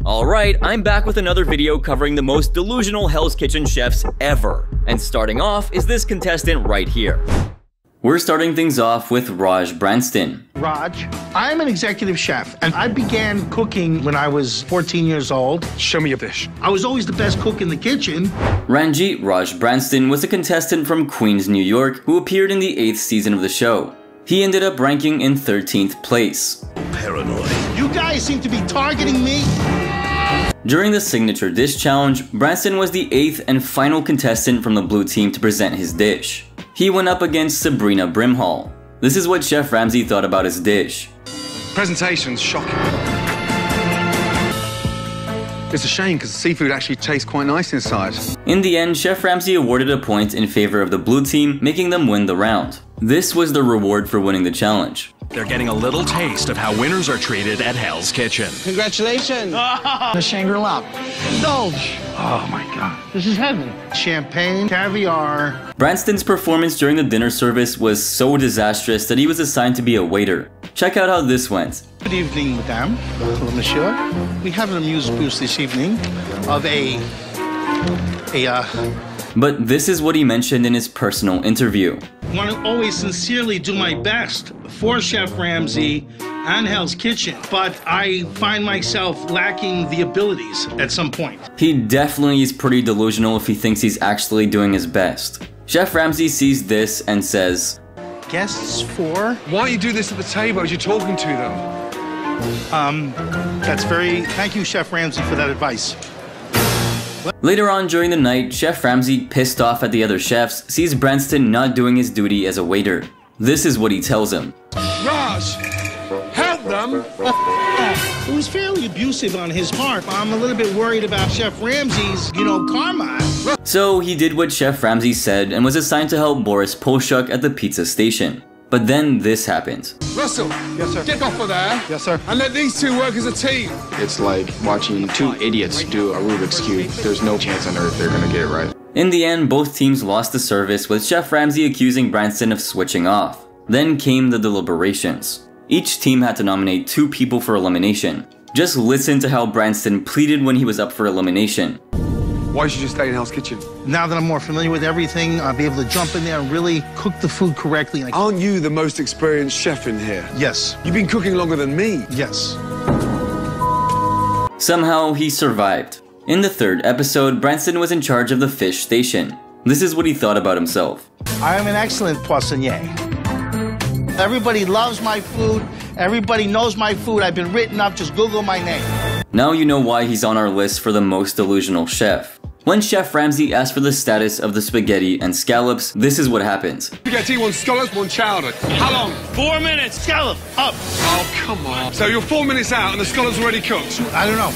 Alright, I'm back with another video covering the most delusional Hell's Kitchen chefs ever. And starting off is this contestant right here. We're starting things off with Raj Branston. Raj, I'm an executive chef, and I began cooking when I was 14 years old. Show me your dish. I was always the best cook in the kitchen. Ranjit Raj Branston was a contestant from Queens, New York, who appeared in the 8th season of the show. He ended up ranking in 13th place. Paranoid. You guys seem to be targeting me. During the signature dish challenge, Branston was the 8th and final contestant from the blue team to present his dish. He went up against Sabrina Brimhall. This is what Chef Ramsay thought about his dish. Presentation's shocking. It's a shame because the seafood actually tastes quite nice inside. In the end, Chef Ramsay awarded a point in favor of the blue team, making them win the round. This was the reward for winning the challenge. They're getting a little taste of how winners are treated at Hell's Kitchen. Congratulations. The Shangri-La. Indulge. Oh my God. This is heaven. Champagne, caviar. Branston's performance during the dinner service was so disastrous that he was assigned to be a waiter. Check out how this went. Good evening, madame. Hello, monsieur. We have an amuse-bouche this evening of But this is what he mentioned in his personal interview. I want to always sincerely do my best for Chef Ramsay and Hell's Kitchen, but I find myself lacking the abilities at some point. He definitely is pretty delusional if he thinks he's actually doing his best. Chef Ramsay sees this and says, Guests for? Why don't you do this at the table as you're talking to them? Thank you, Chef Ramsay, for that advice. Later on during the night, Chef Ramsay, pissed off at the other chefs, sees Branston not doing his duty as a waiter. This is what he tells him. Raj, help them! It was fairly abusive on his part. I'm a little bit worried about Chef Ramsay's, karma. So he did what Chef Ramsay said and was assigned to help Boris Polshuk at the pizza station. But then this happened. Russell, yes, sir. Get off of there. Yes, sir. And let these two work as a team. It's like watching two idiots do a Rubik's Cube. There's no chance on earth they're gonna get it right. In the end, both teams lost the service, with Chef Ramsay accusing Branston of switching off. Then came the deliberations. Each team had to nominate 2 people for elimination. Just listen to how Branston pleaded when he was up for elimination. Why should you stay in Hell's Kitchen? Now that I'm more familiar with everything, I'll be able to jump in there and really cook the food correctly. Aren't you the most experienced chef in here? Yes. You've been cooking longer than me. Yes. Somehow, he survived. In the 3rd episode, Branston was in charge of the fish station. This is what he thought about himself. I am an excellent poissonnier. Everybody loves my food. Everybody knows my food. I've been written up. Just Google my name. Now you know why he's on our list for the most delusional chef. When Chef Ramsay asked for the status of the spaghetti and scallops, this is what happens. Spaghetti, 1 scallops, 1 chowder. How long? 4 minutes. Scallop, up. Oh, come on. So you're 4 minutes out and the scallops already cooked? I don't know.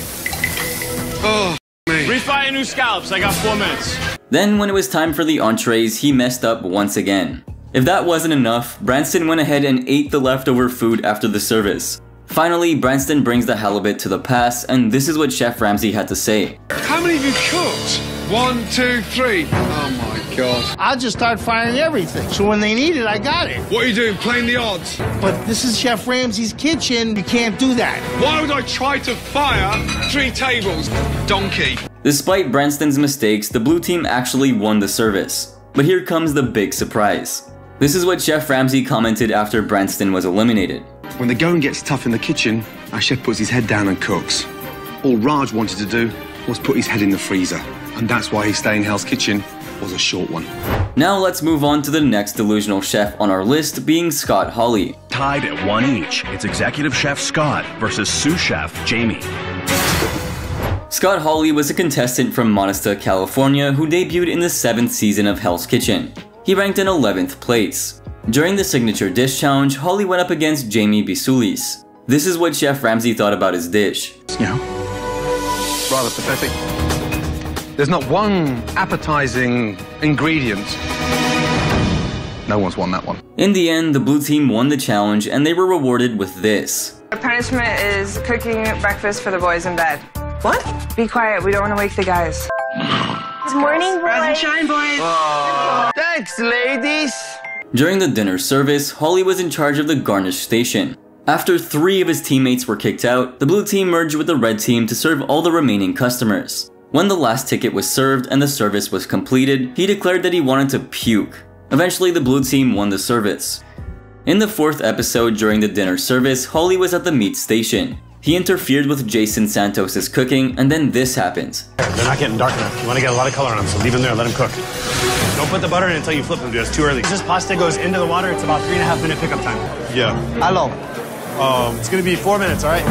Oh, me. Refry new scallops, I got 4 minutes. Then when it was time for the entrees, he messed up once again. If that wasn't enough, Branston went ahead and ate the leftover food after the service. Finally, Branston brings the halibut to the pass, and this is what Chef Ramsay had to say. How many have you cooked? 1, 2, 3. Oh my God. I'll just start firing everything. So when they need it, I got it. What are you doing, playing the odds? But this is Chef Ramsay's kitchen. You can't do that. Why would I try to fire 3 tables? Donkey. Despite Branston's mistakes, the blue team actually won the service. But here comes the big surprise. This is what Chef Ramsay commented after Branston was eliminated. When the going gets tough in the kitchen, our chef puts his head down and cooks. All Raj wanted to do was put his head in the freezer, and that's why his stay in Hell's Kitchen was a short one. Now let's move on to the next delusional chef on our list, being Scott Hawley. Tied at 1 each, it's Executive Chef Scott versus Sous Chef Jamie. Scott Hawley was a contestant from Monasta, California, who debuted in the 7th season of Hell's Kitchen. He ranked in 11th place. During the signature dish challenge, Hawley went up against Jamie Bisulis. This is what Chef Ramsay thought about his dish. Yeah. Rather pathetic. There's not one appetizing ingredient. No one's won that one. In the end, the blue team won the challenge and they were rewarded with this. The punishment is cooking breakfast for the boys in bed. What? Be quiet, we don't want to wake the guys. Good morning, boys. Rise and shine, boys. Oh. Thanks, ladies. During the dinner service, Hawley was in charge of the garnish station. After 3 of his teammates were kicked out, the blue team merged with the red team to serve all the remaining customers. When the last ticket was served and the service was completed, he declared that he wanted to puke. Eventually, the blue team won the service. In the 4th episode during the dinner service, Holly was at the meat station. He interfered with Jason Santos' cooking, and then this happened. They're not getting dark enough. You want to get a lot of color on them, so leave them there and let them cook. Don't put the butter in until you flip them, dude. It's too early. This pasta goes into the water. It's about 3.5 minute pickup time. Yeah. How long? It's going to be 4 minutes, all right?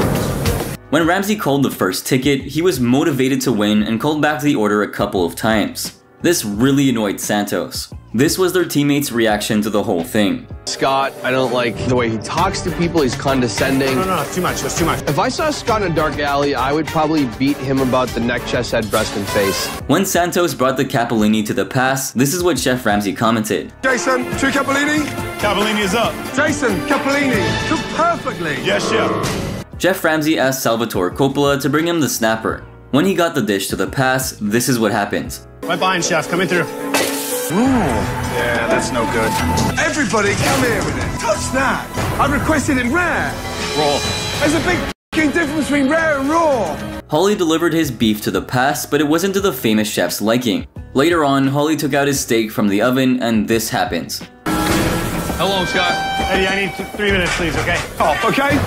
When Ramsay called the first ticket, he was motivated to win and called back the order a couple of times. This really annoyed Santos. This was their teammates' reaction to the whole thing. Scott, I don't like the way he talks to people. He's condescending. No, it's too much. That's too much. If I saw Scott in a dark alley, I would probably beat him about the neck, chest, head, breast, and face. When Santos brought the capellini to the pass, this is what Chef Ramsay commented. Jason, 2 capellini? Capellini is up. Jason, capellini. Cooked perfectly. Yes, chef. Chef Ramsay asked Salvatore Coppola to bring him the snapper. When he got the dish to the pass, this is what happened. Right behind, chef. Coming through. Ooh. Yeah, that's no good. Everybody come here with it. Touch that. I requested it rare. Raw. There's a big f***ing difference between rare and raw. Holly delivered his beef to the pass, but it wasn't to the famous chef's liking. Later on, Holly took out his steak from the oven, and this happened. How long, Scott? Eddie, I need 3 minutes, please, okay? Oh, okay.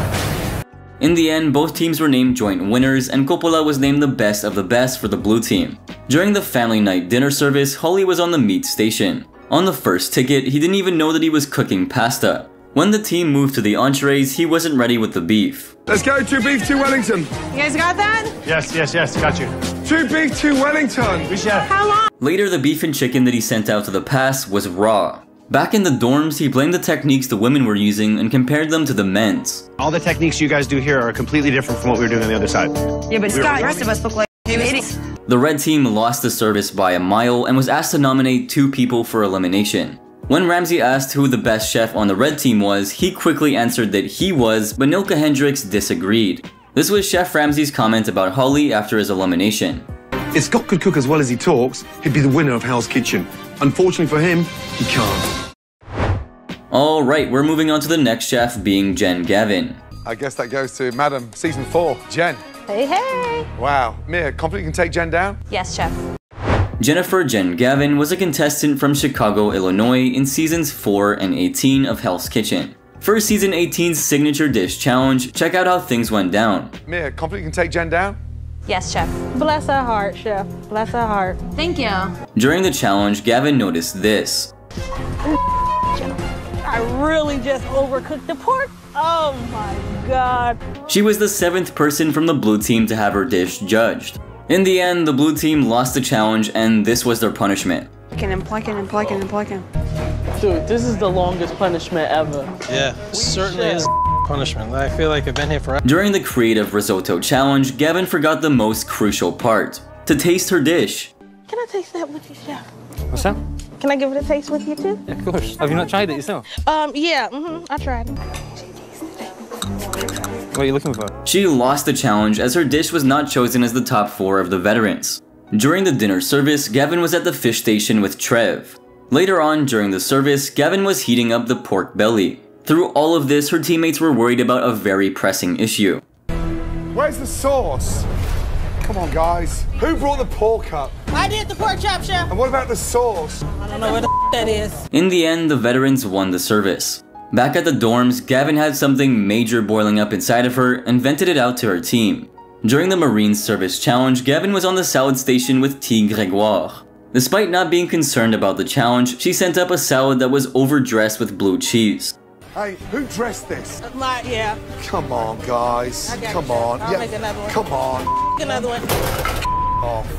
In the end, both teams were named joint winners, and Coppola was named the best of the best for the blue team. During the family night dinner service, Holly was on the meat station. On the first ticket, he didn't even know that he was cooking pasta. When the team moved to the entrees, he wasn't ready with the beef. Let's go, 2 beef, 2 Wellington. You guys got that? Yes, got you. 2 beef, 2 Wellington. We chef. How long? Later, the beef and chicken that he sent out to the pass was raw. Back in the dorms, he blamed the techniques the women were using and compared them to the men's. All the techniques you guys do here are completely different from what we were doing on the other side. Yeah, but Scott, the rest of us look like idiots. The red team lost the service by a mile and was asked to nominate 2 people for elimination. When Ramsay asked who the best chef on the red team was, he quickly answered that he was, but Nilka Hendricks disagreed. This was Chef Ramsay's comment about Holly after his elimination. If Scott could cook as well as he talks, he'd be the winner of Hell's Kitchen. Unfortunately for him, he can't. Alright, we're moving on to the next chef, being Jen Gavin. I guess that goes to Madam Season 4, Jen. Hey, hey. Wow. Mia, confident you can take Jen down? Yes, chef. Jennifer Jen Gavin was a contestant from Chicago, Illinois in seasons 4 and 18 of Hell's Kitchen. For season 18's signature dish challenge, check out how things went down. Mia, confident you can take Jen down? Yes, chef. Bless her heart, chef. Bless her heart. Thank you. During the challenge, Gavin noticed this. I really just overcooked the pork. Oh my God. She was the 7th person from the blue team to have her dish judged. In the end, the blue team lost the challenge and this was their punishment. Plucking. Dude, this is the longest punishment ever. Yeah, certainly is punishment. I feel like I've been here forever. During the creative risotto challenge, Gavin forgot the most crucial part, to taste her dish. Can I taste that with you, chef? What's that? Can I give it a taste with you too? Yeah, of course. Have you not tried it yourself? Yeah, I tried it. What are you looking for? She lost the challenge as her dish was not chosen as the top 4 of the veterans. During the dinner service, Gavin was at the fish station with Trev. Later on, during the service, Gavin was heating up the pork belly. Through all of this, her teammates were worried about a very pressing issue. Where's the sauce? Come on, guys. Who brought the pork up? I did the pork chop, chef. And what about the sauce? I don't know where the that is. In the end, the veterans won the service. Back at the dorms, Gavin had something major boiling up inside of her and vented it out to her team. During the Marine Service Challenge, Gavin was on the salad station with T. Gregoire. Despite not being concerned about the challenge, she sent up a salad that was overdressed with blue cheese. Hey, who dressed this? Yeah. Come on, guys. Come on. I'll make another one. Come on. Another one.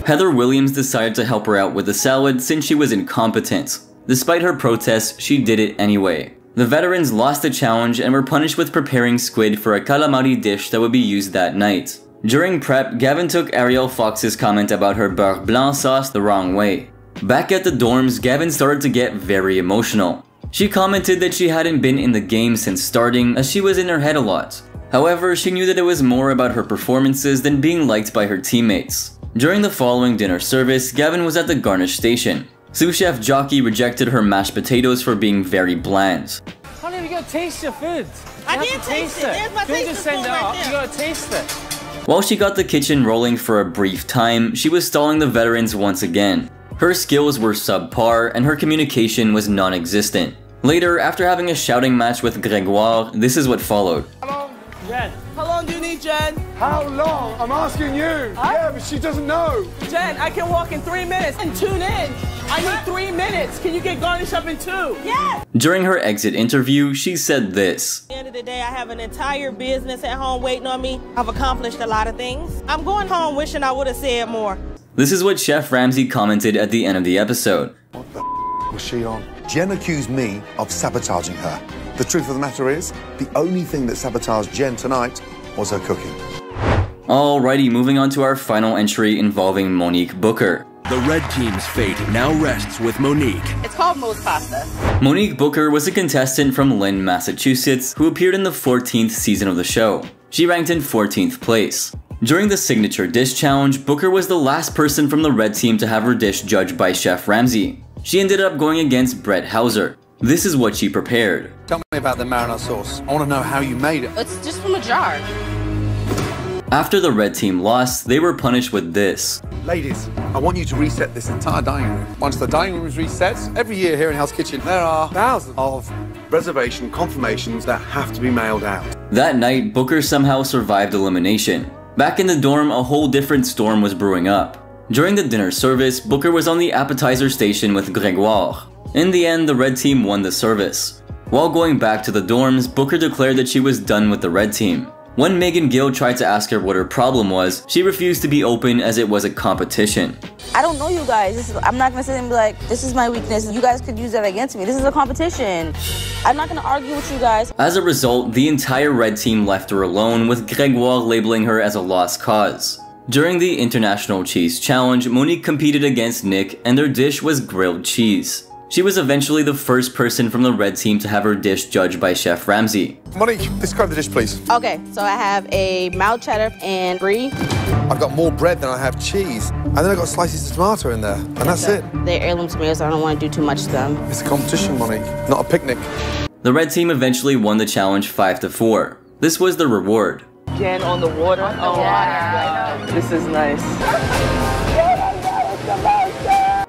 Heather Williams decided to help her out with the salad since she was incompetent. Despite her protests, she did it anyway. The veterans lost the challenge and were punished with preparing squid for a calamari dish that would be used that night. During prep, Gavin took Ariel Fox's comment about her beurre blanc sauce the wrong way. Back at the dorms, Gavin started to get very emotional. She commented that she hadn't been in the game since starting, as she was in her head a lot. However, she knew that it was more about her performances than being liked by her teammates. During the following dinner service, Gavin was at the garnish station. Sous chef Jockey rejected her mashed potatoes for being very bland. Honey, we got gotta taste your food. I did taste it. There's my Don't just send it up. You gotta taste it. While she got the kitchen rolling for a brief time, she was stalling the veterans once again. Her skills were subpar and her communication was non-existent. Later, after having a shouting match with Grégoire, this is what followed. How long? Jen. How long do you need, Jen? How long? I'm asking you. Huh? Yeah, but she doesn't know. Jen, I can walk in 3 minutes and tune in. I need 3 minutes. Can you get garnish up in 2? Yes! During her exit interview, she said this. At the end of the day, I have an entire business at home waiting on me. I've accomplished a lot of things. I'm going home wishing I would have said more. This is what Chef Ramsay commented at the end of the episode. What the was she on? Jen accused me of sabotaging her. The truth of the matter is, the only thing that sabotaged Jen tonight was her cooking. Alrighty, moving on to our final entry involving Monique Booker. The red team's fate now rests with Monique. It's called Moe's Pasta. Monique Booker was a contestant from Lynn, Massachusetts, who appeared in the 14th season of the show. She ranked in 14th place. During the signature dish challenge, Booker was the last person from the red team to have her dish judged by Chef Ramsay. She ended up going against Brett Hauser. This is what she prepared. Tell me about the marinara sauce. I want to know how you made it. It's just from a jar. After the red team lost, they were punished with this. Ladies, I want you to reset this entire dining room. Once the dining room is reset, every year here in Hell's Kitchen, there are thousands of reservation confirmations that have to be mailed out. That night, Booker somehow survived elimination. Back in the dorm, a whole different storm was brewing up. During the dinner service, Booker was on the appetizer station with Grégoire. In the end, the red team won the service. While going back to the dorms, Booker declared that she was done with the red team. When Megan Gill tried to ask her what her problem was, she refused to be open as it was a competition. I don't know you guys. I'm not gonna sit and be like, this is my weakness. You guys could use that against me. This is a competition. I'm not gonna argue with you guys. As a result, the entire red team left her alone, with Grégoire labeling her as a lost cause. During the International Cheese Challenge, Monique competed against Nick, and their dish was grilled cheese. She was eventually the first person from the red team to have her dish judged by Chef Ramsay. Monique, describe the dish, please. Okay, so I have a mild cheddar and brie. I've got more bread than I have cheese. And then I've got slices of tomato in there. And that's it. They're heirloom tomatoes, so I don't want to do too much to them. It's a competition, Monique, not a picnic. The red team eventually won the challenge 5-4. This was the reward. Jen on the water. Oh, yeah. This is nice.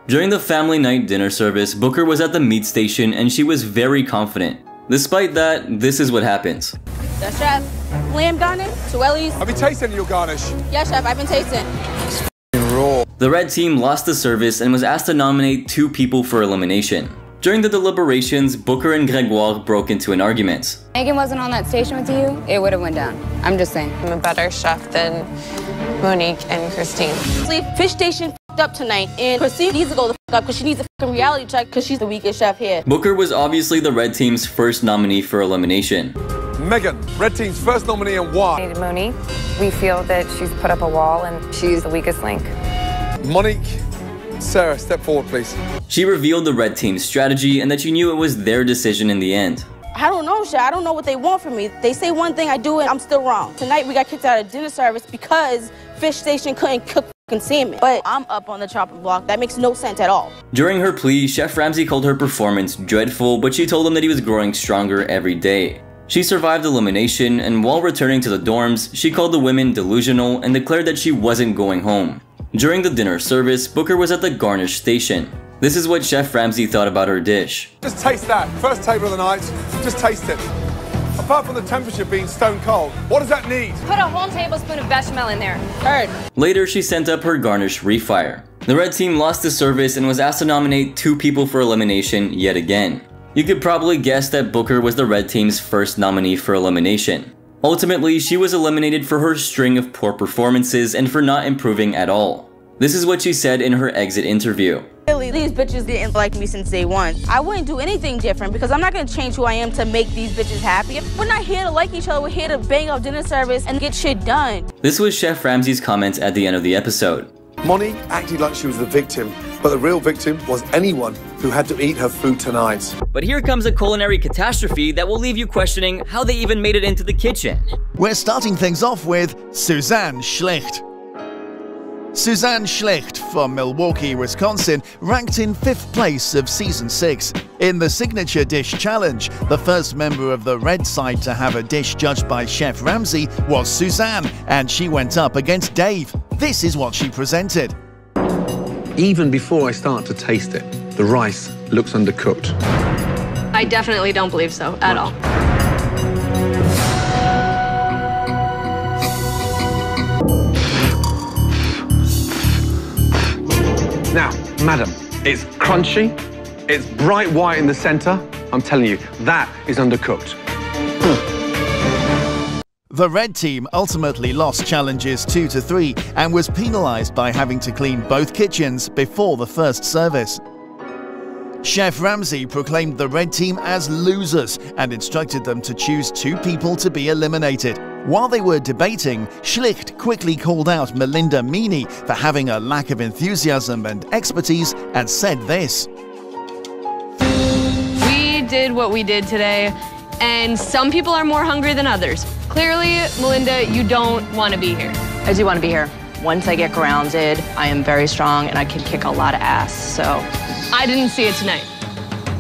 During the family night dinner service, Booker was at the meat station and she was very confident. Despite that, this is what happens. Yes, Chef. Lamb garnish, Suelli's. Have you tasted any of your garnish? Yes, Chef, I've been tasting. Raw. The red team lost the service and was asked to nominate 2 people for elimination. During the deliberations, Booker and Grégoire broke into an argument. Megan wasn't on that station with you, it would have went down. I'm just saying. I'm a better chef than Monique and Christine. Fish station up tonight, and Christine needs to go the up because she needs a reality check because she's the weakest chef here. Booker was obviously the red team's first nominee for elimination. Megan, red team's first nominee, and why? Monique, we feel that she's put up a wall and she's the weakest link. Monique, Sarah, step forward, please. She revealed the red team's strategy and that she knew it was their decision in the end. I don't know, Chef. I don't know what they want from me. They say one thing, I do it, I'm still wrong. Tonight we got kicked out of dinner service because Fish Station couldn't cook salmon. But I'm up on the chopping block. That makes no sense at all. During her plea, Chef Ramsay called her performance dreadful, but she told him that he was growing stronger every day. She survived elimination, and while returning to the dorms, she called the women delusional and declared that she wasn't going home. During the dinner service, Booker was at the garnish station. This is what Chef Ramsay thought about her dish. Just taste that. First table of the night. Just taste it. Apart from the temperature being stone cold, what does that need? Put a whole tablespoon of bechamel in there. Heard. Later, she sent up her garnish refire. The red team lost the service and was asked to nominate 2 people for elimination yet again. You could probably guess that Booker was the red team's first nominee for elimination. Ultimately, she was eliminated for her string of poor performances and for not improving at all. This is what she said in her exit interview. These bitches didn't like me since day one. I wouldn't do anything different because I'm not gonna change who I am to make these bitches happy. We're not here to like each other, we're here to bang out dinner service and get shit done. This was Chef Ramsay's comments at the end of the episode. Monique acted like she was the victim, but the real victim was anyone who had to eat her food tonight. But here comes a culinary catastrophe that will leave you questioning how they even made it into the kitchen. We're starting things off with Suzanne Schlecht. Suzanne Schlecht from Milwaukee, Wisconsin, ranked in 5th place of Season 6. In the signature dish challenge, the first member of the red side to have a dish judged by Chef Ramsay was Suzanne, and she went up against Dave. This is what she presented. Even before I start to taste it, the rice looks undercooked. I definitely don't believe so at all. Now, madam, it's crunchy, it's bright white in the center. I'm telling you, that is undercooked. The red team ultimately lost challenges 2 to 3 and was penalized by having to clean both kitchens before the first service. Chef Ramsay proclaimed the red team as losers and instructed them to choose 2 people to be eliminated. While they were debating, Schlicht quickly called out Melinda Meany for having a lack of enthusiasm and expertise and said this. We did what we did today, and some people are more hungry than others. Clearly, Melinda, you don't want to be here. I do want to be here. Once I get grounded, I am very strong and I can kick a lot of ass, so. I didn't see it tonight.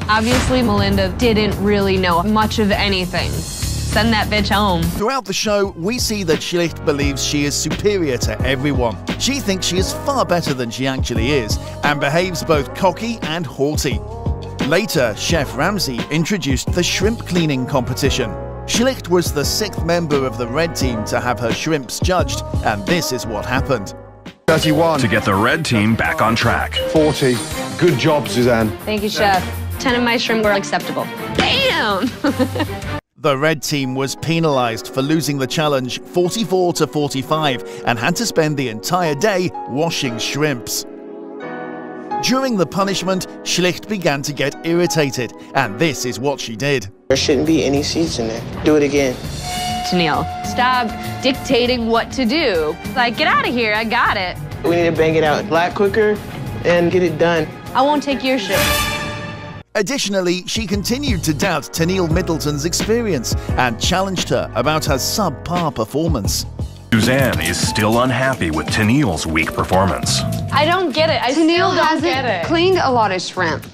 Obviously, Melinda didn't really know much of anything. Send that bitch home. Throughout the show, we see that Schlicht believes she is superior to everyone. She thinks she is far better than she actually is and behaves both cocky and haughty. Later, Chef Ramsay introduced the shrimp cleaning competition. Schlicht was the 6th member of the red team to have her shrimps judged, and this is what happened. 31. To get the red team back on track. 40. Good job, Suzanne. Thank you, Chef. 10 of my shrimp were acceptable. Damn! The red team was penalized for losing the challenge 44 to 45 and had to spend the entire day washing shrimps. During the punishment, Schlicht began to get irritated, and this is what she did. There shouldn't be any seeds in there. Do it again. Tennille, stop dictating what to do. Like, get out of here, I got it. We need to bang it out a lot quicker and get it done. I won't take your shit. Additionally, she continued to doubt Tennille Middleton's experience and challenged her about her subpar performance. Suzanne is still unhappy with Tennille's weak performance. I don't get it. I still don't get it. Cleaned a lot of shrimp.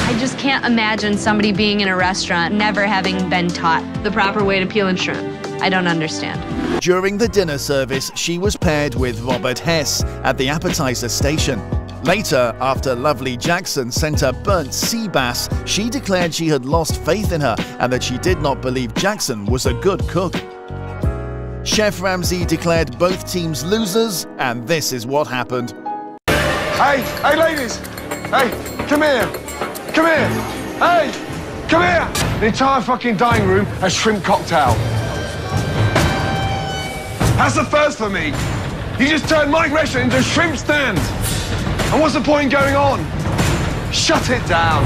I just can't imagine somebody being in a restaurant never having been taught the proper way to peel and shrimp. I don't understand. During the dinner service, she was paired with Robert Hess at the appetizer station. Later, after Lovely Jackson sent her burnt sea bass, she declared she had lost faith in her and that she did not believe Jackson was a good cook. Chef Ramsay declared both teams losers, and this is what happened. Hey, ladies! Hey, come here! Come here! Hey, come here! The entire fucking dining room has shrimp cocktail. That's the first for me. You just turned my restaurant into a shrimp stand. And what's the point in going on? Shut it down.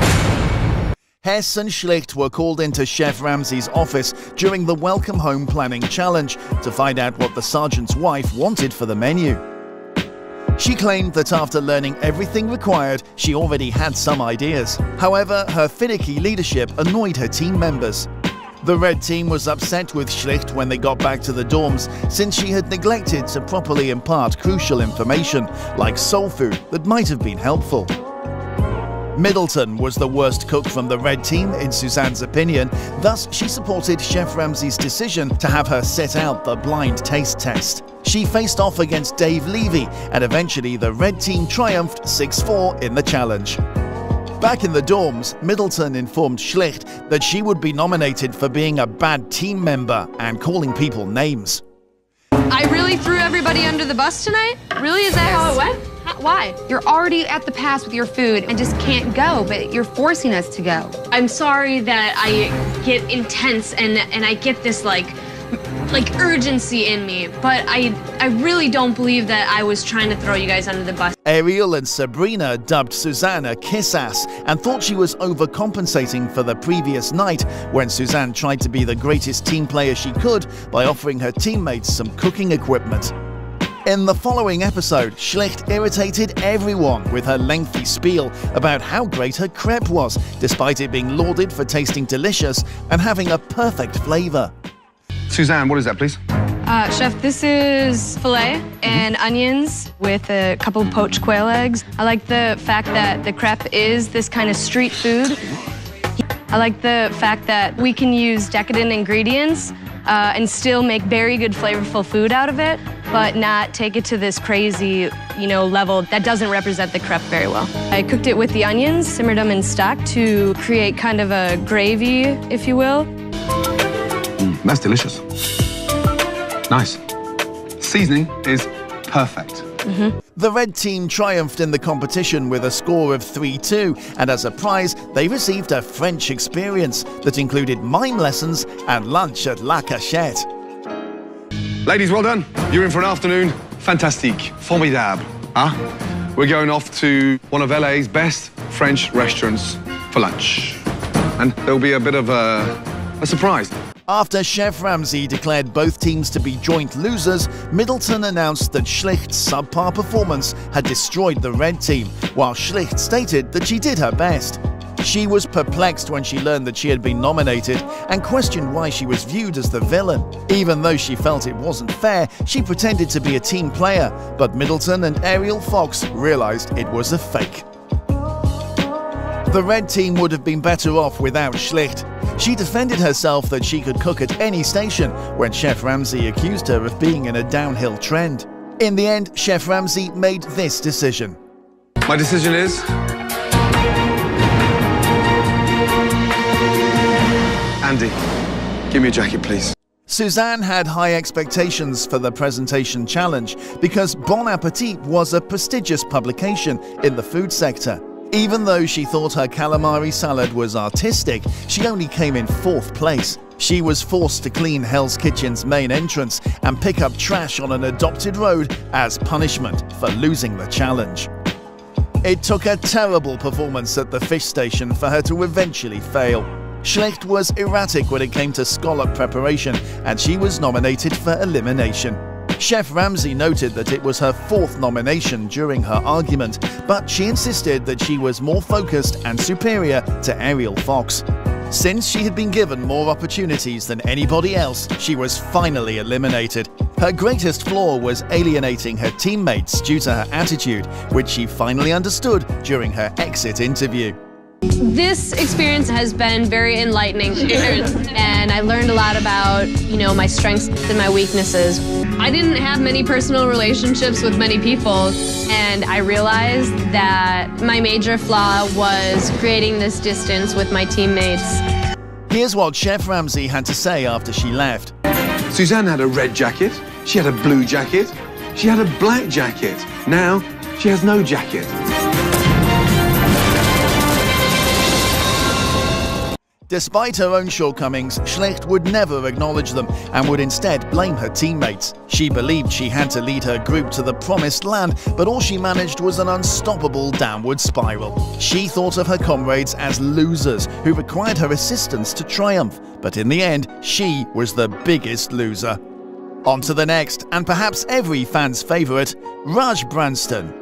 Hess and Schlicht were called into Chef Ramsay's office during the Welcome Home Planning Challenge to find out what the sergeant's wife wanted for the menu. She claimed that after learning everything required, she already had some ideas. However, her finicky leadership annoyed her team members. The red team was upset with Schlicht when they got back to the dorms, since she had neglected to properly impart crucial information, like soul food, that might have been helpful. Middleton was the worst cook from the red team, in Suzanne's opinion, thus she supported Chef Ramsay's decision to have her set out the blind taste test. She faced off against Dave Levy, and eventually the red team triumphed 6-4 in the challenge. Back in the dorms, Middleton informed Schlicht that she would be nominated for being a bad team member and calling people names. I really threw everybody under the bus tonight? Really? Is that how it went? Why? You're already at the pass with your food and just can't go, but you're forcing us to go. I'm sorry that I get intense and I get this like urgency in me, but I really don't believe that I was trying to throw you guys under the bus. Ariel and Sabrina dubbed Suzanne a kiss-ass and thought she was overcompensating for the previous night when Suzanne tried to be the greatest team player she could by offering her teammates some cooking equipment. In the following episode, Schlicht irritated everyone with her lengthy spiel about how great her crepe was, despite it being lauded for tasting delicious and having a perfect flavor. Suzanne, what is that, please? Chef, this is filet and onions with a couple poached quail eggs. I like the fact that the crepe is this kind of street food. I like the fact that we can use decadent ingredients and still make very good flavorful food out of it, but not take it to this crazy, level that doesn't represent the crepe very well. I cooked it with the onions, simmered them in stock to create kind of a gravy, if you will. That's delicious. Nice. Seasoning is perfect. The red team triumphed in the competition with a score of 3-2, and as a prize, they received a French experience that included mime lessons and lunch at La Cachette. Ladies, well done. You're in for an afternoon. Fantastique. Formidable. We're going off to one of LA's best French restaurants for lunch. And there'll be a bit of a surprise. After Chef Ramsay declared both teams to be joint losers, Middleton announced that Schlicht's subpar performance had destroyed the red team, while Schlicht stated that she did her best. She was perplexed when she learned that she had been nominated and questioned why she was viewed as the villain. Even though she felt it wasn't fair, she pretended to be a team player, but Middleton and Ariel Fox realized it was a fake. The red team would have been better off without Schlicht. She defended herself that she could cook at any station when Chef Ramsay accused her of being in a downhill trend. In the end, Chef Ramsay made this decision. My decision is... Andy, give me a jacket, please. Suzanne had high expectations for the presentation challenge because Bon Appetit was a prestigious publication in the food sector. Even though she thought her calamari salad was artistic, she only came in 4th place. She was forced to clean Hell's Kitchen's main entrance and pick up trash on an adopted road as punishment for losing the challenge. It took a terrible performance at the fish station for her to eventually fail. Schlicht was erratic when it came to scallop preparation, and she was nominated for elimination. Chef Ramsay noted that it was her 4th nomination during her argument, but she insisted that she was more focused and superior to Ariel Fox. Since she had been given more opportunities than anybody else, she was finally eliminated. Her greatest flaw was alienating her teammates due to her attitude, which she finally understood during her exit interview. This experience has been very enlightening, and I learned a lot about, my strengths and my weaknesses. I didn't have many personal relationships with many people, and I realized that my major flaw was creating this distance with my teammates. Here's what Chef Ramsay had to say after she left. Suzanne had a red jacket, she had a blue jacket, she had a black jacket. Now, she has no jacket. Despite her own shortcomings, Schlicht would never acknowledge them and would instead blame her teammates. She believed she had to lead her group to the promised land, but all she managed was an unstoppable downward spiral. She thought of her comrades as losers who required her assistance to triumph, but in the end, she was the biggest loser. On to the next, and perhaps every fan's favourite, Raj Branston.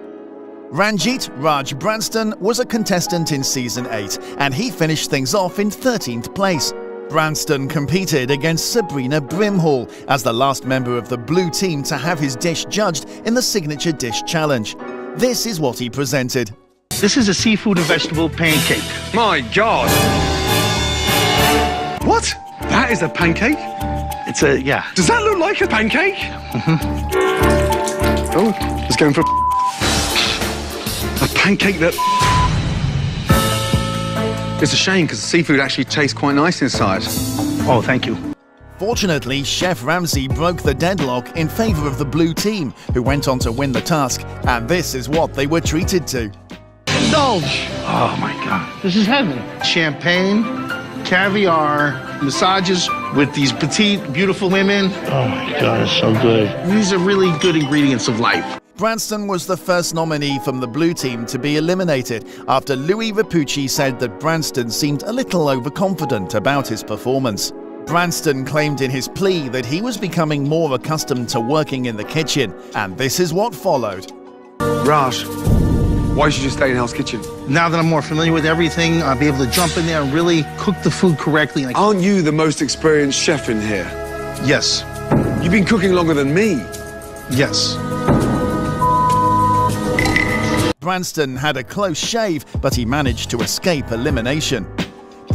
Ranjit Raj Branston was a contestant in Season 8, and he finished things off in 13th place. Branston competed against Sabrina Brimhall as the last member of the blue team to have his dish judged in the Signature Dish Challenge. This is what he presented. This is a seafood and vegetable pancake. My God! What? That is a pancake? It's a, yeah. Does that look like a pancake? Oh, it's going for a pancake that... It's a shame because the seafood actually tastes quite nice inside. Oh, thank you. Fortunately, Chef Ramsay broke the deadlock in favour of the blue team, who went on to win the task, and this is what they were treated to. Indulge. Oh my God, this is heaven. Champagne, caviar, massages with these petite, beautiful women. Oh my God, it's so good. These are really good ingredients of life. Branston was the first nominee from the blue team to be eliminated after Louis Rapucci said that Branston seemed a little overconfident about his performance. Branston claimed in his plea that he was becoming more accustomed to working in the kitchen, and this is what followed. Raj, why should you stay in Hell's Kitchen? Now that I'm more familiar with everything, I'll be able to jump in there and really cook the food correctly. Aren't you the most experienced chef in here? Yes. You've been cooking longer than me. Yes. Branston had a close shave, but he managed to escape elimination.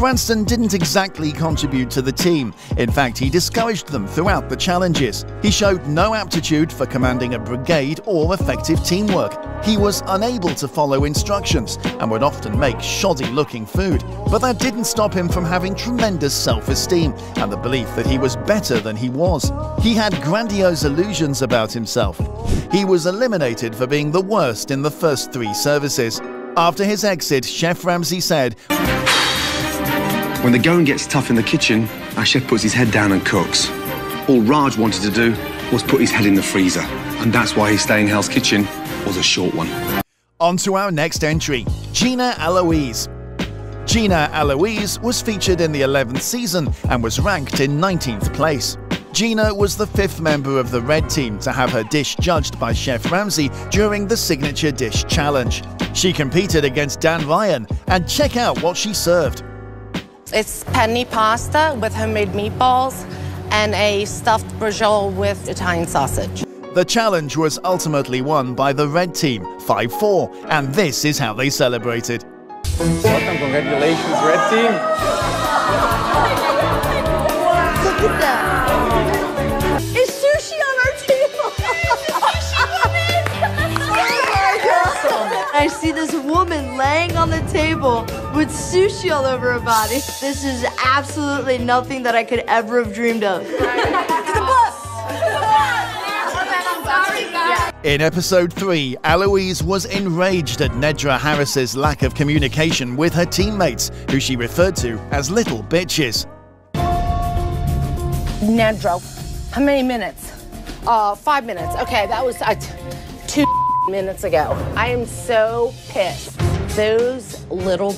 Branston didn't exactly contribute to the team. In fact, he discouraged them throughout the challenges. He showed no aptitude for commanding a brigade or effective teamwork. He was unable to follow instructions and would often make shoddy-looking food. But that didn't stop him from having tremendous self-esteem and the belief that he was better than he was. He had grandiose illusions about himself. He was eliminated for being the worst in the first 3 services. After his exit, Chef Ramsay said, "When the going gets tough in the kitchen, our chef puts his head down and cooks. All Raj wanted to do was put his head in the freezer, and that's why his stay in Hell's Kitchen was a short one." On to our next entry, Gina Eloise. Gina Eloise was featured in the 11th season and was ranked in 19th place. Gina was the 5th member of the red team to have her dish judged by Chef Ramsay during the Signature Dish Challenge. She competed against Dan Ryan, and check out what she served. It's penne pasta with homemade meatballs and a stuffed brujol with Italian sausage. The challenge was ultimately won by the red team, 5-4, and this is how they celebrated. Welcome, congratulations, red team. Look at that. It's sushi on our table. I see this woman laying on the table with sushi all over her body. This is absolutely nothing that I could ever have dreamed of. To the bus! In episode 3, Eloise was enraged at Nedra Harris's lack of communication with her teammates, who she referred to as little bitches. Nedra, how many minutes? 5 minutes. Okay, that was 2 minutes ago. I am so pissed. Those little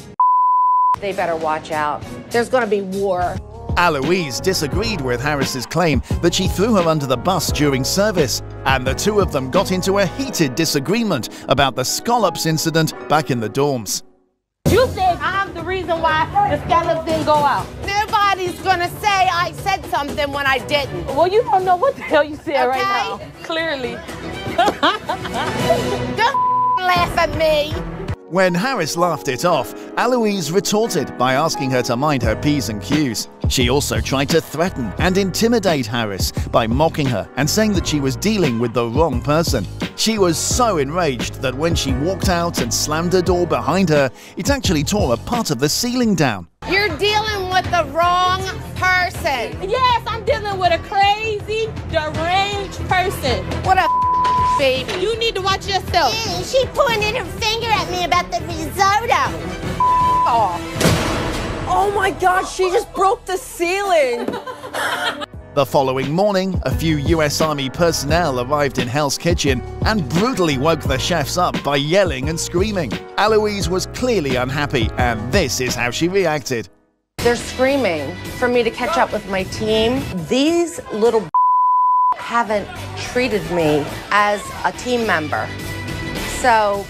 they better watch out. There's gonna be war. Eloise disagreed with Harris's claim that she threw her under the bus during service, and the two of them got into a heated disagreement about the scallops incident back in the dorms. You said I'm the reason why the scallops didn't go out. Nobody's gonna say I said something when I didn't. Well, you don't know what the hell you said right now. Clearly. Don't laugh at me. When Harris laughed it off, Eloise retorted by asking her to mind her P's and Q's. She also tried to threaten and intimidate Harris by mocking her and saying that she was dealing with the wrong person. She was so enraged that when she walked out and slammed the door behind her, it actually tore a part of the ceiling down. You're dealing with the wrong person. Yes, I'm dealing with a crazy, deranged person. What a baby. You need to watch yourself. She pointed her finger at me about the risotto. Oh my God, she just broke the ceiling. The following morning, a few US Army personnel arrived in Hell's Kitchen and brutally woke the chefs up by yelling and screaming. Eloise was clearly unhappy, and this is how she reacted. They're screaming for me to catch up with my team. These little haven't treated me as a team member. So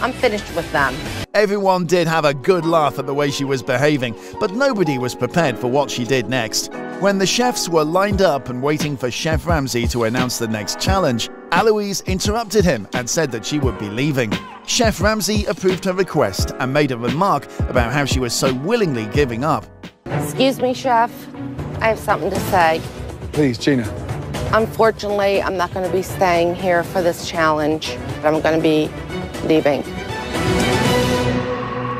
I'm finished with them. Everyone did have a good laugh at the way she was behaving, but nobody was prepared for what she did next. When the chefs were lined up and waiting for Chef Ramsay to announce the next challenge, Eloise interrupted him and said that she would be leaving. Chef Ramsay approved her request and made a remark about how she was so willingly giving up. Excuse me, Chef. I have something to say. Please, Gina. Unfortunately, I'm not going to be staying here for this challenge. I'm going to be leaving.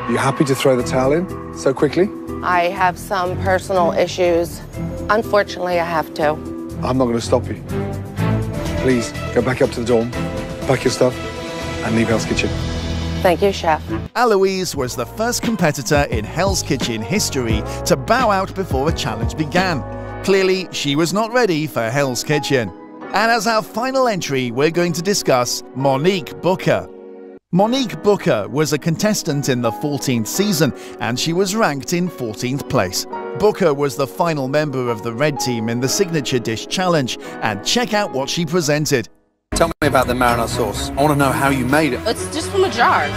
You happy to throw the towel in so quickly? I have some personal issues. Unfortunately, I have to. I'm not going to stop you. Please, go back up to the dorm, pack your stuff, and leave Hell's Kitchen. Thank you, Chef. Eloise was the first competitor in Hell's Kitchen history to bow out before a challenge began. Clearly, she was not ready for Hell's Kitchen. And as our final entry, we're going to discuss Monique Booker. Monique Booker was a contestant in the 14th season, and she was ranked in 14th place. Booker was the final member of the red team in the Signature Dish Challenge, and check out what she presented. Tell me about the marinara sauce. I want to know how you made it. It's just from a jar.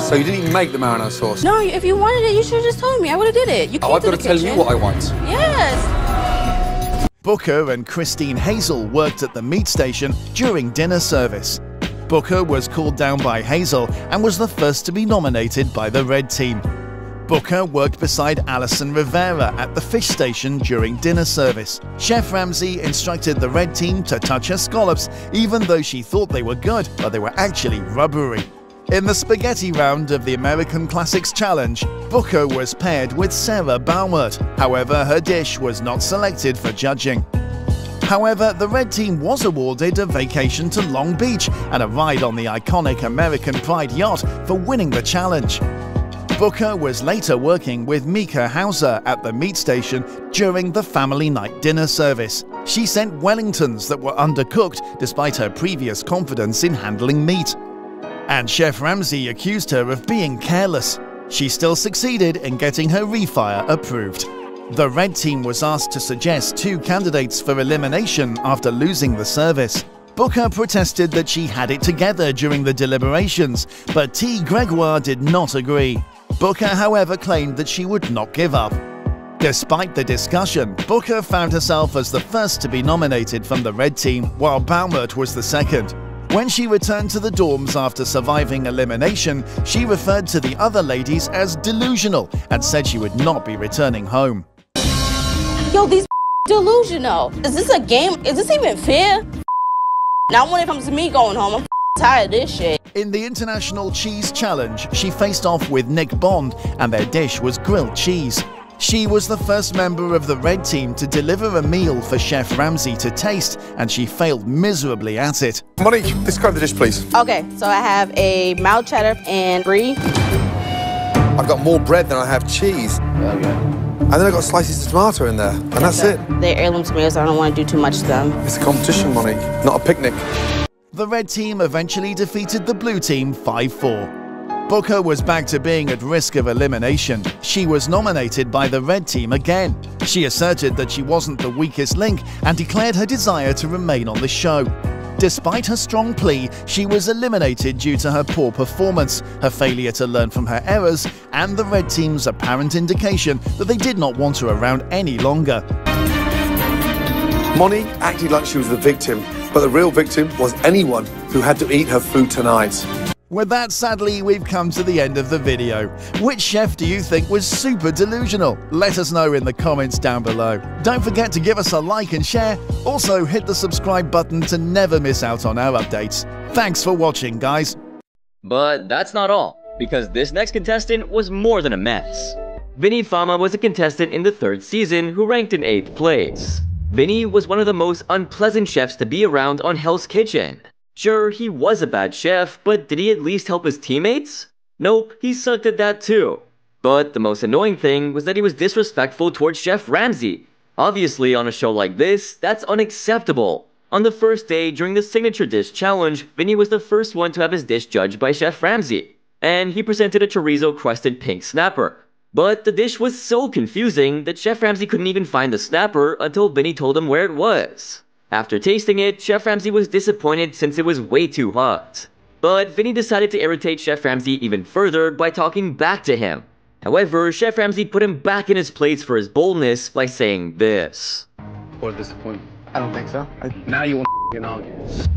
So you didn't even make the marinara sauce? No, if you wanted it, you should have just told me. I would have did it. You came I've to got the to tell you kitchen. what I want. Yes. Booker and Christine Hazel worked at the meat station during dinner service. Booker was called down by Hazel and was the first to be nominated by the red team. Booker worked beside Alison Rivera at the fish station during dinner service. Chef Ramsay instructed the red team to touch her scallops, even though she thought they were good, but they were actually rubbery. In the spaghetti round of the American Classics Challenge, Booker was paired with Sarah Baumert. However, her dish was not selected for judging. However, the red team was awarded a vacation to Long Beach and a ride on the iconic American Pride yacht for winning the challenge. Booker was later working with Mika Hauser at the meat station during the family night dinner service. She sent Wellingtons that were undercooked despite her previous confidence in handling meat. And Chef Ramsay accused her of being careless. She still succeeded in getting her refire approved. The red team was asked to suggest 2 candidates for elimination after losing the service. Booker protested that she had it together during the deliberations, but T. Gregoire did not agree. Booker, however, claimed that she would not give up. Despite the discussion, Booker found herself as the first to be nominated from the red team, while Baumert was the second. When she returned to the dorms after surviving elimination, she referred to the other ladies as delusional and said she would not be returning home. Yo, these delusional. Is this a game? Is this even fair? Now when it comes to me going home, I'm tired of this shit. In the International Cheese Challenge, she faced off with Nick Bond, and their dish was grilled cheese. She was the first member of the red team to deliver a meal for Chef Ramsay to taste, and she failed miserably at it. Monique, describe the dish, please. Okay, so I have a mild cheddar and brie. I've got more bread than I have cheese. Okay. And then I've got slices of tomato in there, and that's it. They're heirloom tomatoes, so I don't want to do too much to them. It's a competition, Monique, not a picnic. The red team eventually defeated the blue team 5-4. Booker was back to being at risk of elimination. She was nominated by the red team again. She asserted that she wasn't the weakest link and declared her desire to remain on the show. Despite her strong plea, she was eliminated due to her poor performance, her failure to learn from her errors, and the red team's apparent indication that they did not want her around any longer. Monique acted like she was the victim, but the real victim was anyone who had to eat her food tonight. With that, sadly, we've come to the end of the video. Which chef do you think was super delusional? Let us know in the comments down below. Don't forget to give us a like and share. Also, hit the subscribe button to never miss out on our updates. Thanks for watching, guys. But that's not all, because this next contestant was more than a mess. Vinny Fama was a contestant in the 3rd season who ranked in 8th place. Vinny was one of the most unpleasant chefs to be around on Hell's Kitchen. Sure, he was a bad chef, but did he at least help his teammates? Nope, he sucked at that too. But the most annoying thing was that he was disrespectful towards Chef Ramsay. Obviously, on a show like this, that's unacceptable. On the first day during the Signature Dish Challenge, Vinny was the first one to have his dish judged by Chef Ramsay, and he presented a chorizo-crusted pink snapper. But the dish was so confusing that Chef Ramsay couldn't even find the snapper until Vinny told him where it was. After tasting it, Chef Ramsay was disappointed since it was way too hot. But Vinny decided to irritate Chef Ramsay even further by talking back to him. However, Chef Ramsay put him back in his place for his boldness by saying this. Or disappointment. I don't think so. Now you want to argue.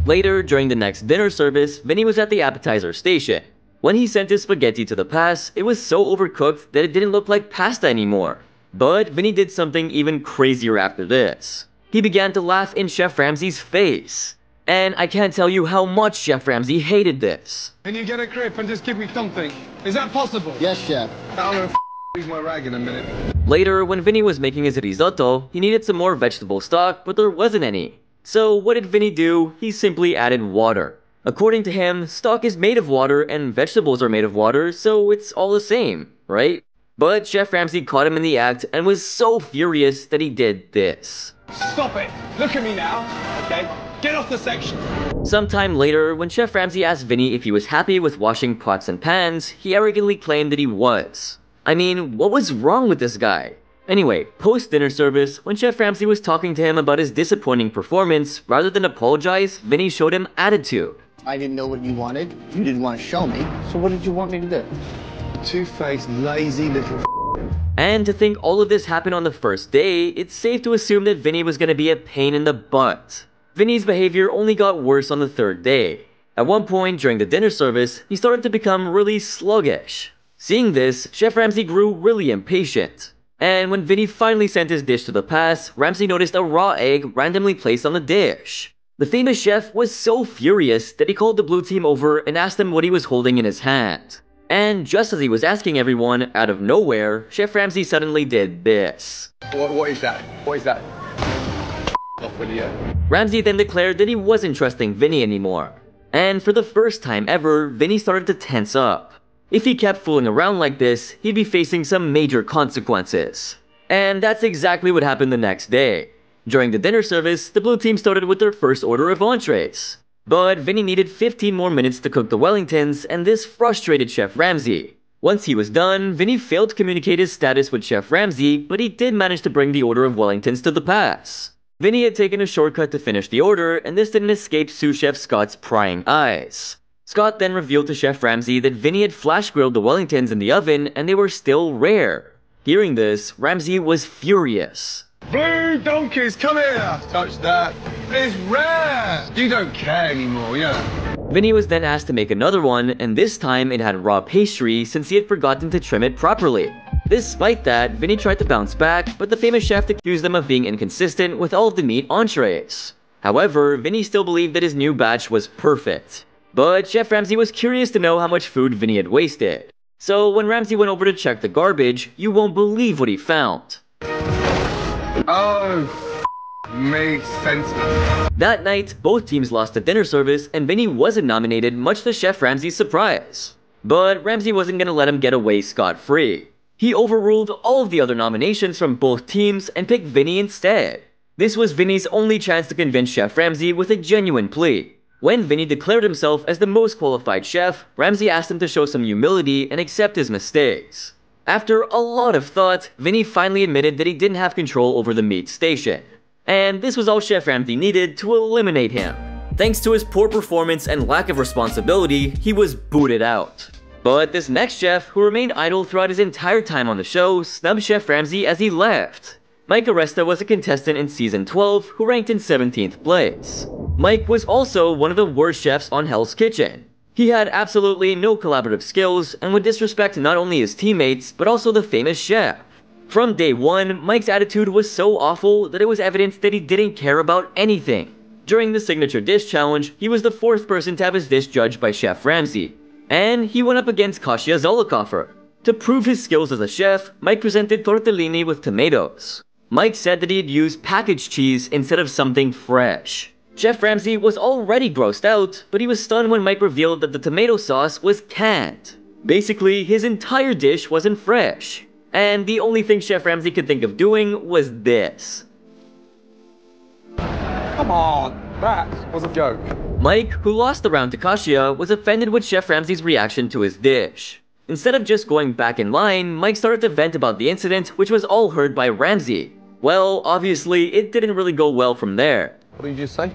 Later, during the next dinner service, Vinny was at the appetizer station. When he sent his spaghetti to the pass, it was so overcooked that it didn't look like pasta anymore. But Vinny did something even crazier after this. He began to laugh in Chef Ramsay's face. And I can't tell you how much Chef Ramsay hated this. Can you get a grip and just give me something? Is that possible? Yes, chef. I'm gonna use my rag in a minute. Later, when Vinny was making his risotto, he needed some more vegetable stock, but there wasn't any. So what did Vinny do? He simply added water. According to him, stock is made of water and vegetables are made of water, so it's all the same, right? But Chef Ramsay caught him in the act and was so furious that he did this. Stop it! Look at me now, okay? Get off the section! Sometime later, when Chef Ramsay asked Vinny if he was happy with washing pots and pans, he arrogantly claimed that he was. I mean, what was wrong with this guy? Anyway, post-dinner service, when Chef Ramsay was talking to him about his disappointing performance, rather than apologize, Vinny showed him attitude. I didn't know what you wanted. You didn't want to show me. So what did you want me to do? Two-faced, lazy little And to think all of this happened on the first day, it's safe to assume that Vinny was gonna be a pain in the butt. Vinny's behavior only got worse on the 3rd day. At one point during the dinner service, he started to become really sluggish. Seeing this, Chef Ramsay grew really impatient. And when Vinny finally sent his dish to the pass, Ramsay noticed a raw egg randomly placed on the dish. The famous chef was so furious that he called the blue team over and asked them what he was holding in his hand. And just as he was asking everyone, out of nowhere, Chef Ramsay suddenly did this. What is that? What is that? Off with you. Ramsay then declared that he wasn't trusting Vinny anymore. And for the first time ever, Vinny started to tense up. If he kept fooling around like this, he'd be facing some major consequences. And that's exactly what happened the next day. During the dinner service, the blue team started with their first order of entrees. But Vinny needed 15 more minutes to cook the Wellingtons, and this frustrated Chef Ramsay. Once he was done, Vinny failed to communicate his status with Chef Ramsay, but he did manage to bring the order of Wellingtons to the pass. Vinny had taken a shortcut to finish the order, and this didn't escape sous chef Scott's prying eyes. Scott then revealed to Chef Ramsay that Vinny had flash grilled the Wellingtons in the oven and they were still rare. Hearing this, Ramsay was furious. Blue donkeys, come here! Touch that. It's rare! You don't care anymore, yeah? Vinny was then asked to make another one, and this time it had raw pastry since he had forgotten to trim it properly. Despite that, Vinny tried to bounce back, but the famous chef accused them of being inconsistent with all of the meat entrees. However, Vinny still believed that his new batch was perfect. But Chef Ramsay was curious to know how much food Vinny had wasted. So when Ramsay went over to check the garbage, you won't believe what he found. Oh, makes sense. That night, both teams lost the dinner service and Vinny wasn't nominated, much to Chef Ramsay's surprise. But Ramsay wasn't gonna let him get away scot-free. He overruled all of the other nominations from both teams and picked Vinny instead. This was Vinny's only chance to convince Chef Ramsay with a genuine plea. When Vinny declared himself as the most qualified chef, Ramsay asked him to show some humility and accept his mistakes. After a lot of thought, Vinny finally admitted that he didn't have control over the meat station. And this was all Chef Ramsay needed to eliminate him. Thanks to his poor performance and lack of responsibility, he was booted out. But this next chef, who remained idle throughout his entire time on the show, snubbed Chef Ramsay as he left. Mike Aresta was a contestant in season 12 who ranked in 17th place. Mike was also one of the worst chefs on Hell's Kitchen. He had absolutely no collaborative skills and would disrespect not only his teammates, but also the famous chef. From day one, Mike's attitude was so awful that it was evident that he didn't care about anything. During the signature dish challenge, he was the fourth person to have his dish judged by Chef Ramsay. And he went up against Kasia Zolokoffer. To prove his skills as a chef, Mike presented tortellini with tomatoes. Mike said that he'd use packaged cheese instead of something fresh. Chef Ramsay was already grossed out, but he was stunned when Mike revealed that the tomato sauce was canned. Basically, his entire dish wasn't fresh. And the only thing Chef Ramsay could think of doing was this. Come on, that was a joke. Mike, who lost the round to Kasia, was offended with Chef Ramsay's reaction to his dish. Instead of just going back in line, Mike started to vent about the incident, which was all heard by Ramsay. Well, obviously, it didn't really go well from there. What did you just say?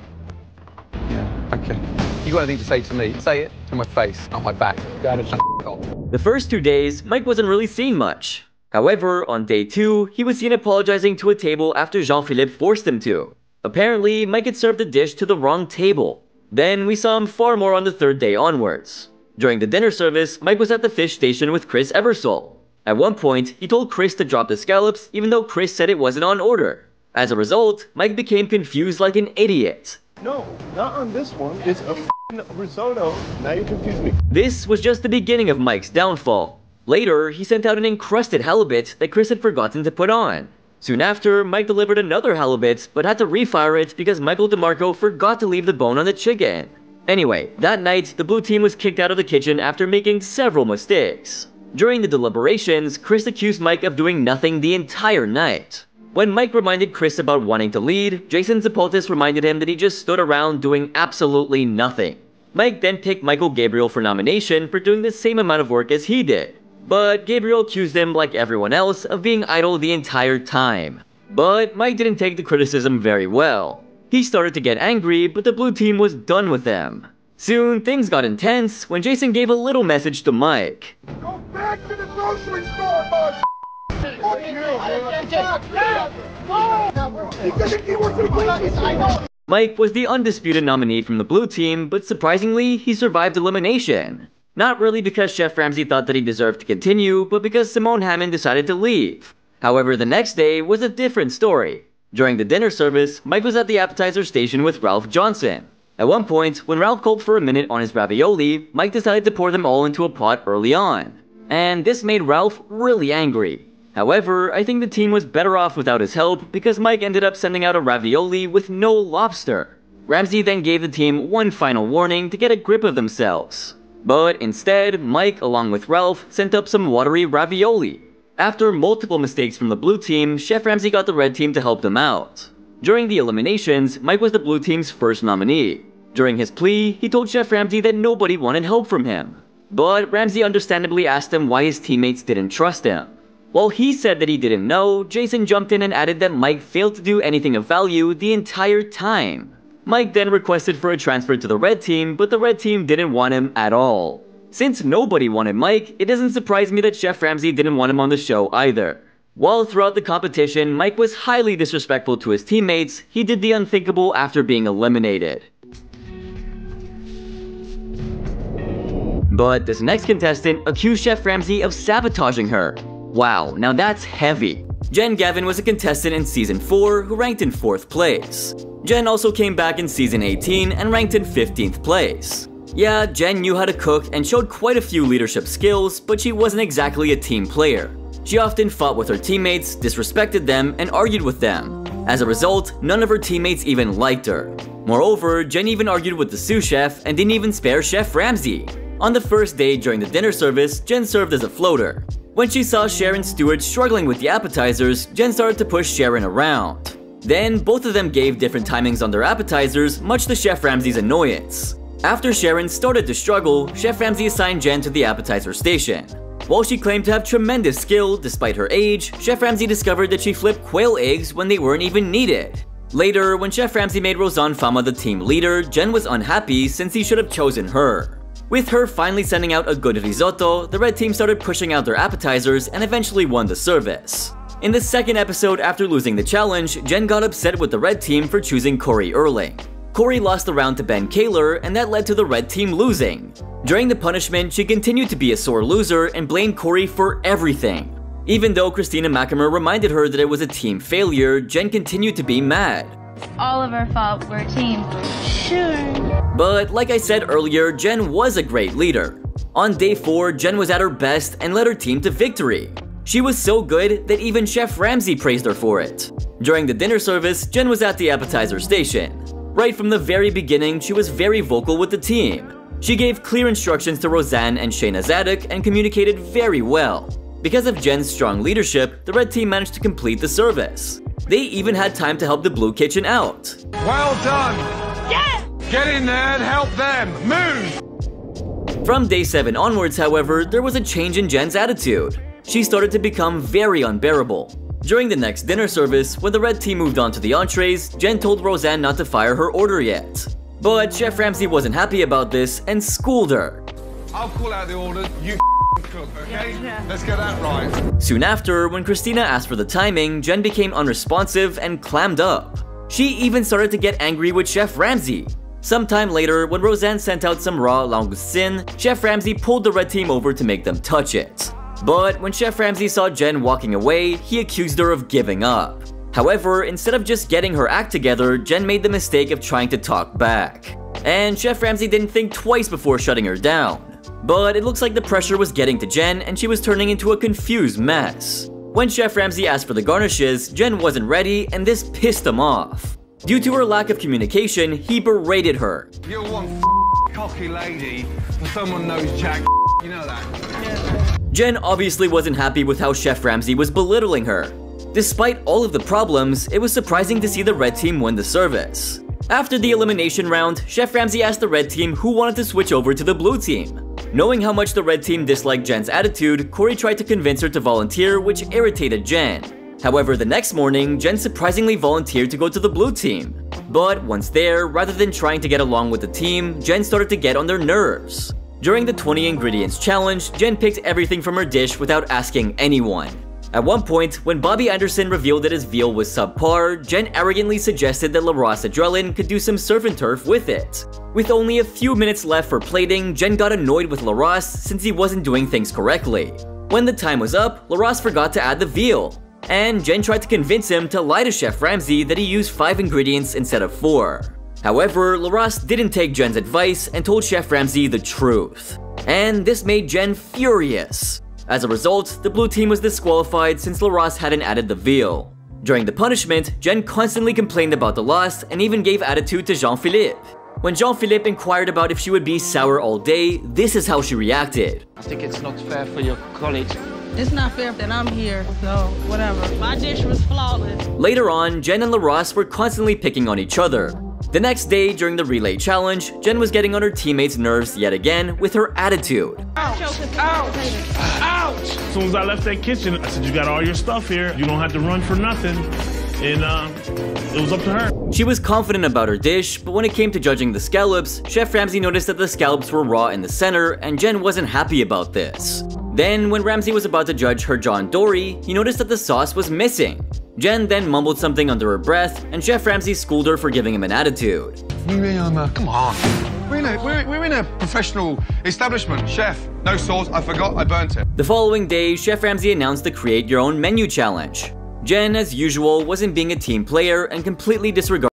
Yeah, okay. You got anything to say to me? Say it to my face, not my back. Got it. The first 2 days, Mike wasn't really seen much. However, on day 2, he was seen apologizing to a table after Jean-Philippe forced him to. Apparently, Mike had served the dish to the wrong table. Then we saw him far more on the 3rd day onwards. During the dinner service, Mike was at the fish station with Chris Eversole. At one point, he told Chris to drop the scallops even though Chris said it wasn't on order. As a result, Mike became confused like an idiot. No, not on this one. It's a risotto. Now you confuse me. This was just the beginning of Mike's downfall. Later, he sent out an encrusted halibut that Chris had forgotten to put on. Soon after, Mike delivered another halibut, but had to refire it because Michael DeMarco forgot to leave the bone on the chicken. Anyway, that night, the blue team was kicked out of the kitchen after making several mistakes. During the deliberations, Chris accused Mike of doing nothing the entire night. When Mike reminded Chris about wanting to lead, Jason Zapotes reminded him that he just stood around doing absolutely nothing. Mike then picked Michael Gabriel for nomination for doing the same amount of work as he did. But Gabriel accused him, like everyone else, of being idle the entire time. But Mike didn't take the criticism very well. He started to get angry, but the blue team was done with them. Soon, things got intense when Jason gave a little message to Mike. Go back to the grocery store, bud! Fuck you, man. Mike was the undisputed nominee from the blue team, but surprisingly, he survived elimination. Not really because Chef Ramsay thought that he deserved to continue, but because Simone Hammond decided to leave. However, the next day was a different story. During the dinner service, Mike was at the appetizer station with Ralph Johnson. At one point, when Ralph called for a minute on his ravioli, Mike decided to pour them all into a pot early on. And this made Ralph really angry. However, I think the team was better off without his help because Mike ended up sending out a ravioli with no lobster. Ramsay then gave the team one final warning to get a grip of themselves. But instead, Mike, along with Ralph, sent up some watery ravioli. After multiple mistakes from the blue team, Chef Ramsay got the red team to help them out. During the eliminations, Mike was the blue team's first nominee. During his plea, he told Chef Ramsay that nobody wanted help from him. But Ramsay understandably asked him why his teammates didn't trust him. While he said that he didn't know, Jason jumped in and added that Mike failed to do anything of value the entire time. Mike then requested for a transfer to the red team, but the red team didn't want him at all. Since nobody wanted Mike, it doesn't surprise me that Chef Ramsay didn't want him on the show either. While throughout the competition, Mike was highly disrespectful to his teammates, he did the unthinkable after being eliminated. But this next contestant accused Chef Ramsay of sabotaging her. Wow, now that's heavy. Jen Gavin was a contestant in Season 4 who ranked in 4th place. Jen also came back in Season 18 and ranked in 15th place. Yeah, Jen knew how to cook and showed quite a few leadership skills, but she wasn't exactly a team player. She often fought with her teammates, disrespected them, and argued with them. As a result, none of her teammates even liked her. Moreover, Jen even argued with the sous chef and didn't even spare Chef Ramsay. On the first day during the dinner service, Jen served as a floater. When she saw Sharon Stewart struggling with the appetizers, Jen started to push Sharon around. Then, both of them gave different timings on their appetizers, much to Chef Ramsay's annoyance. After Sharon started to struggle, Chef Ramsay assigned Jen to the appetizer station. While she claimed to have tremendous skill despite her age, Chef Ramsay discovered that she flipped quail eggs when they weren't even needed. Later, when Chef Ramsay made Rosanne Fama the team leader, Jen was unhappy since he should have chosen her. With her finally sending out a good risotto, the red team started pushing out their appetizers and eventually won the service. In the second episode after losing the challenge, Jen got upset with the red team for choosing Corey Erling. Corey lost the round to Ben Kaler, and that led to the red team losing. During the punishment, she continued to be a sore loser and blamed Corey for everything. Even though Christina McAmer reminded her that it was a team failure, Jen continued to be mad. All of our fault, we're a team. Sure. But like I said earlier, Jen was a great leader. On day 4, Jen was at her best and led her team to victory. She was so good that even Chef Ramsay praised her for it. During the dinner service, Jen was at the appetizer station. Right from the very beginning, she was very vocal with the team. She gave clear instructions to Rosanne and Shayna Zadok and communicated very well. Because of Jen's strong leadership, the red team managed to complete the service. They even had time to help the blue kitchen out. Well done! Yeah! Get in there and help them! Move! From day 7 onwards, however, there was a change in Jen's attitude. She started to become very unbearable. During the next dinner service, when the red team moved on to the entrees, Jen told Rosanne not to fire her order yet. But Chef Ramsay wasn't happy about this and schooled her. I'll call out the orders, you cook, okay? Let's get that right. Soon after, when Christina asked for the timing, Jen became unresponsive and clammed up. She even started to get angry with Chef Ramsay. Sometime later, when Rosanne sent out some raw langoustine, Chef Ramsay pulled the red team over to make them touch it. But when Chef Ramsay saw Jen walking away, he accused her of giving up. However, instead of just getting her act together, Jen made the mistake of trying to talk back. And Chef Ramsay didn't think twice before shutting her down. But it looks like the pressure was getting to Jen and she was turning into a confused mess. When Chef Ramsay asked for the garnishes, Jen wasn't ready and this pissed him off. Due to her lack of communication, he berated her. You're one cocky lady and someone knows jack, you know that? Yeah. Jen obviously wasn't happy with how Chef Ramsay was belittling her. Despite all of the problems, it was surprising to see the red team win the service. After the elimination round, Chef Ramsay asked the red team who wanted to switch over to the blue team. Knowing how much the red team disliked Jen's attitude, Corey tried to convince her to volunteer, which irritated Jen. However, the next morning, Jen surprisingly volunteered to go to the blue team. But once there, rather than trying to get along with the team, Jen started to get on their nerves. During the 20 ingredients challenge, Jen picked everything from her dish without asking anyone. At one point, when Bobby Anderson revealed that his veal was subpar, Jen arrogantly suggested that LaRosse Adrenaline could do some surf and turf with it. With only a few minutes left for plating, Jen got annoyed with LaRosse since he wasn't doing things correctly. When the time was up, LaRosse forgot to add the veal, and Jen tried to convince him to lie to Chef Ramsay that he used 5 ingredients instead of 4. However, LaRosse didn't take Jen's advice and told Chef Ramsay the truth. And this made Jen furious. As a result, the blue team was disqualified since LaRosse hadn't added the veal. During the punishment, Jen constantly complained about the loss and even gave attitude to Jean-Philippe. When Jean-Philippe inquired about if she would be sour all day, this is how she reacted. I think it's not fair for your colleagues. It's not fair that I'm here, so whatever. My dish was flawless. Later on, Jen and LaRosse were constantly picking on each other. The next day, during the relay challenge, Jen was getting on her teammates' nerves yet again with her attitude. Ouch! Ouch! Ouch! As soon as I left that kitchen, I said, you got all your stuff here. You don't have to run for nothing. And it was up to her. She was confident about her dish, but when it came to judging the scallops, Chef Ramsay noticed that the scallops were raw in the center, and Jen wasn't happy about this. Then, when Ramsay was about to judge her John Dory, he noticed that the sauce was missing. Jen then mumbled something under her breath, and Chef Ramsay schooled her for giving him an attitude. Come on. We're in a professional establishment. Chef, no sauce, I forgot, I burnt it. The following day, Chef Ramsay announced the Create Your Own Menu Challenge. Jen, as usual, wasn't being a team player and completely disregarded